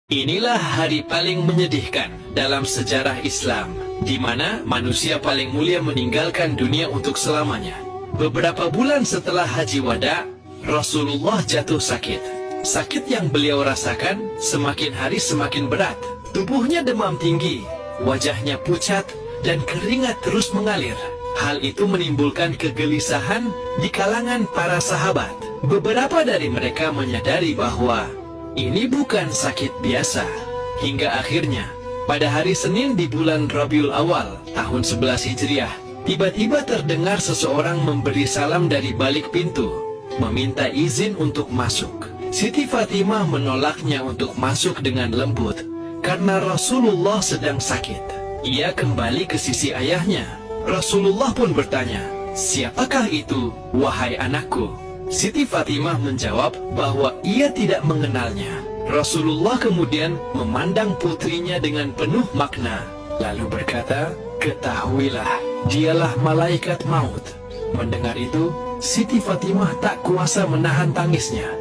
Inilah hari paling menyedihkan dalam sejarah Islam, di mana manusia paling mulia meninggalkan dunia untuk selamanya. Beberapa bulan setelah Haji Wada, Rasulullah jatuh sakit. Sakit yang beliau rasakan semakin hari semakin berat. Tubuhnya demam tinggi, wajahnya pucat, dan keringat terus mengalir. Hal itu menimbulkan kegelisahan di kalangan para sahabat. Beberapa dari mereka menyadari bahwa ini bukan sakit biasa. Hingga akhirnya, pada hari Senin di bulan Rabiul Awal, tahun 11 Hijriah, tiba-tiba terdengar seseorang memberi salam dari balik pintu, meminta izin untuk masuk. Siti Fatimah menolaknya untuk masuk dengan lembut, karena Rasulullah sedang sakit. Ia kembali ke sisi ayahnya. Rasulullah pun bertanya, "Siapakah itu, wahai anakku?" Siti Fatimah menjawab bahwa ia tidak mengenalnya. Rasulullah kemudian memandang putrinya dengan penuh makna, lalu berkata, "Ketahuilah, dialah malaikat maut." Mendengar itu, Siti Fatimah tak kuasa menahan tangisnya.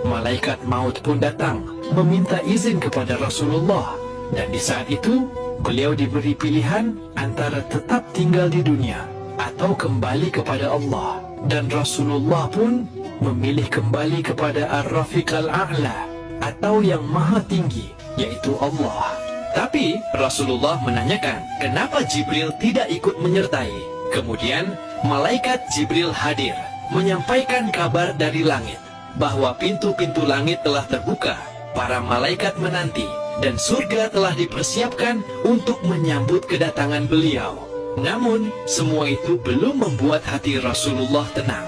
Malaikat maut pun datang, meminta izin kepada Rasulullah. Dan di saat itu, beliau diberi pilihan antara tetap tinggal di dunia atau kembali kepada Allah. Dan Rasulullah pun memilih kembali kepada Ar-Rafiq Al-A'la, atau yang maha tinggi, yaitu Allah. Tapi Rasulullah menanyakan, kenapa Jibril tidak ikut menyertai? Kemudian malaikat Jibril hadir, menyampaikan kabar dari langit, bahwa pintu-pintu langit telah terbuka, para malaikat menanti, dan surga telah dipersiapkan untuk menyambut kedatangan beliau. Namun, semua itu belum membuat hati Rasulullah tenang.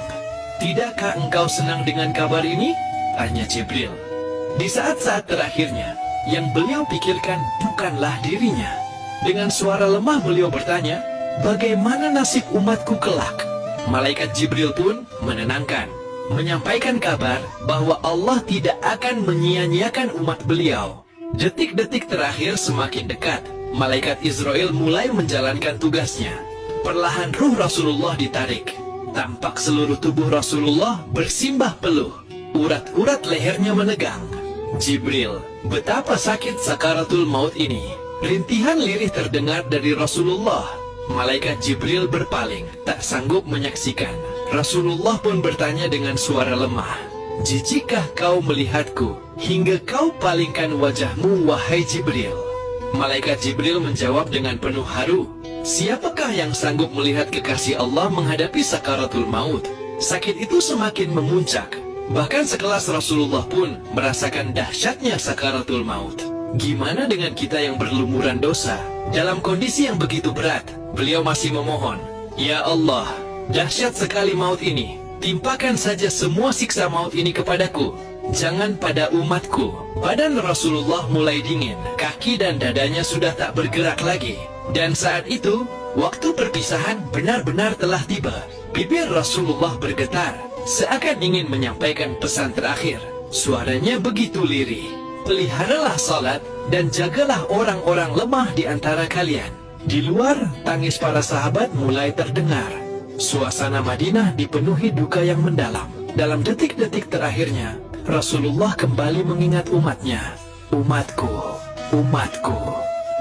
"Tidakkah engkau senang dengan kabar ini?" tanya Jibril. Di saat-saat terakhirnya, yang beliau pikirkan bukanlah dirinya. Dengan suara lemah beliau bertanya, "Bagaimana nasib umatku kelak?" Malaikat Jibril pun menenangkan, menyampaikan kabar bahwa Allah tidak akan menyia-nyiakan umat beliau. Detik-detik terakhir semakin dekat. Malaikat Israel mulai menjalankan tugasnya. Perlahan ruh Rasulullah ditarik. Tampak seluruh tubuh Rasulullah bersimbah peluh. Urat-urat lehernya menegang. "Jibril, betapa sakit sakaratul maut ini." Rintihan lirih terdengar dari Rasulullah. Malaikat Jibril berpaling, tak sanggup menyaksikan. Rasulullah pun bertanya dengan suara lemah, "Jijikkah kau melihatku hingga kau palingkan wajahmu, wahai Jibril?" Malaikat Jibril menjawab dengan penuh haru, "Siapakah yang sanggup melihat kekasih Allah menghadapi sakaratul maut?" Sakit itu semakin memuncak. Bahkan sekelas Rasulullah pun merasakan dahsyatnya sakaratul maut. Gimana dengan kita yang berlumuran dosa? Dalam kondisi yang begitu berat, beliau masih memohon, "Ya Allah, dahsyat sekali maut ini. Timpakan saja semua siksa maut ini kepadaku. Jangan pada umatku." Badan Rasulullah mulai dingin, kaki dan dadanya sudah tak bergerak lagi. Dan saat itu, waktu perpisahan benar-benar telah tiba. Bibir Rasulullah bergetar, seakan ingin menyampaikan pesan terakhir. Suaranya begitu lirih, "Peliharalah salat dan jagalah orang-orang lemah di antara kalian." Di luar, tangis para sahabat mulai terdengar. Suasana Madinah dipenuhi duka yang mendalam. Dalam detik-detik terakhirnya, Rasulullah kembali mengingat umatnya. "Umatku, umatku,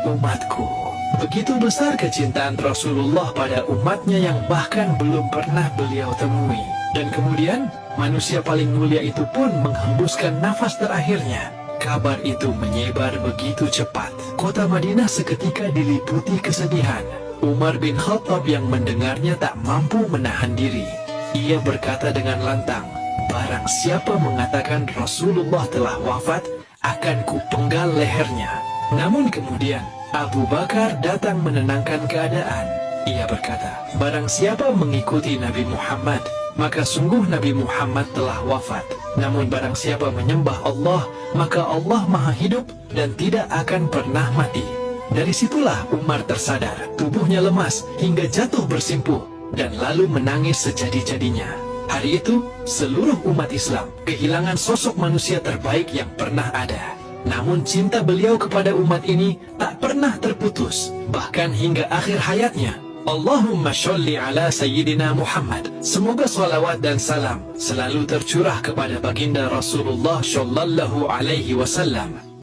umatku." Begitu besar kecintaan Rasulullah pada umatnya yang bahkan belum pernah beliau temui. Dan kemudian, manusia paling mulia itu pun menghembuskan nafas terakhirnya. Kabar itu menyebar begitu cepat. Kota Madinah seketika diliputi kesedihan. Umar bin Khattab yang mendengarnya tak mampu menahan diri. Ia berkata dengan lantang, "Barang siapa mengatakan Rasulullah telah wafat, akan kupenggal lehernya." Namun kemudian, Abu Bakar datang menenangkan keadaan. Ia berkata, "Barang siapa mengikuti Nabi Muhammad, maka sungguh Nabi Muhammad telah wafat. Namun barang siapa menyembah Allah, maka Allah maha hidup dan tidak akan pernah mati." Dari situlah Umar tersadar, tubuhnya lemas hingga jatuh bersimpuh, dan lalu menangis sejadi-jadinya. Hari itu, seluruh umat Islam kehilangan sosok manusia terbaik yang pernah ada. Namun cinta beliau kepada umat ini tak pernah terputus, bahkan hingga akhir hayatnya. Allahumma sholli ala Sayyidina Muhammad. Semoga salawat dan salam selalu tercurah kepada baginda Rasulullah Shallallahu Alaihi Wasallam.